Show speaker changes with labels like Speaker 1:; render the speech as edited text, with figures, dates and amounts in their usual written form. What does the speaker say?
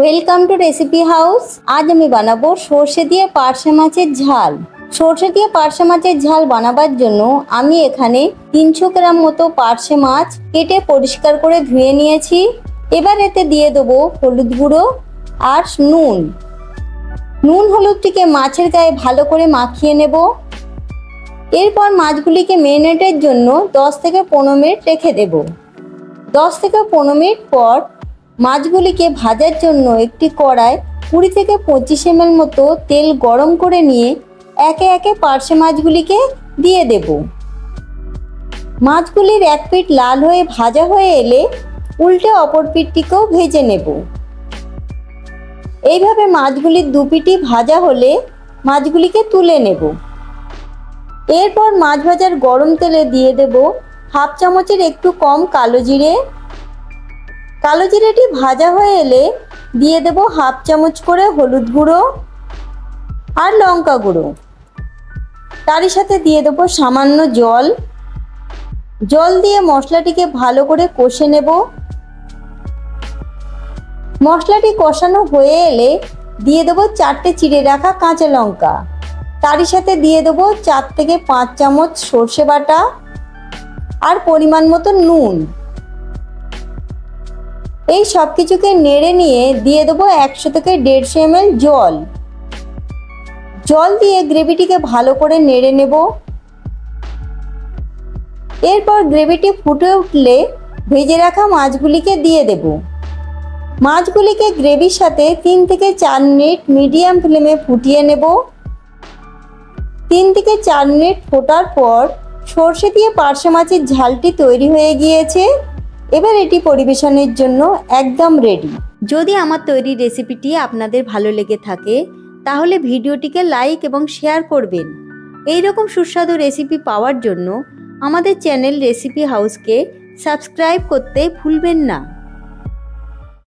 Speaker 1: Welcome to recipe house. আজ আমি বানাবো সর্ষে দিয়ে পার্শে মাছের ঝাল। সর্ষে দিয়ে পার্শে মাছের ঝাল বানাবার জন্য আমি এখানে 300 গ্রাম মতো পার্শে মাছ কেটে পরিষ্কার করে ধুয়ে নিয়েছি। এবার এতে দিয়ে দেবো হলুদ গুঁড়ো আর নুন। নুন হলুদটিকে মাছের গায়ে ভালো করে মাখিয়ে নেব। এরপর মাছগুলিকে ম্যারিনেটের জন্য 10 থেকে 15 মিনিট রেখে দেব। 10 থেকে 15 মিনিট পর মাছগুলিকে ভাজার জন্য একটি কড়ায় 20 থেকে 25 ml মতো তেল গরম করে নিয়ে একে একে পার্শে মাছগুলিকে দিয়ে দেব। মাছগুলির এক পিঠ লাল হয়ে ভাজা হয়ে এলে উল্টে অপর পিঠটিকেও ভেজে নেব। এইভাবে মাছগুলির দু পিঠই ভাজা হলে মাছগুলিকে তুলে নেব। এরপর মাছ ভাজার গরম তেলে দিয়ে দেব হাফ চামচের একটু কম কালো জিরে। কালো জিরেটি ভাজা হয়ে এলে দিয়ে দেব হাফ চামচ করে হলুদ গুঁড়ো আর লঙ্কা গুঁড়ো। তারই সাথে দিয়ে দেব সামান্য জল। জল দিয়ে মশলাটিকে ভালো করে কষে নেব। মশলাটি কষানো হয়ে এলে দিয়ে দেব 4টে চিড়ে রাখা কাঁচা লঙ্কা। তারই সাথে দিয়ে দেব 4 থেকে 5 চামচ সর্ষে বাটা আর পরিমাণ মতো নুন। এই সব কিছুকে নেড়ে নিয়ে দিয়ে দেবো 100 থেকে 150 ml জল। জল দিয়ে গ্রেভিটিকে ভালো করে নেড়ে নেব। এরপর গ্রেভিটি ফুটে উঠলে ভেজে রাখা মাছগুলিকে দিয়ে দেব। মাছগুলিকে গ্রেভির সাথে 3 থেকে 4 মিনিট মিডিয়াম ফ্লেমে ফুটিয়ে নেব। 3 থেকে 4 মিনিট ফোটার পর সর্ষে দিয়ে পার্শে মাছের ঝালটি তৈরি হয়ে গিয়েছে। এবার এটি পরিবেশনের জন্য একদম রেডি। যদি আমার তৈরি রেসিপিটি আপনাদের ভালো লেগে থাকে তাহলে ভিডিওটিকে লাইক এবং শেয়ার করবেন। এই রকম সুস্বাদু রেসিপি পাওয়ার জন্য আমাদের চ্যানেল রেসিপি হাউসকে সাবস্ক্রাইব করতে ভুলবেন না।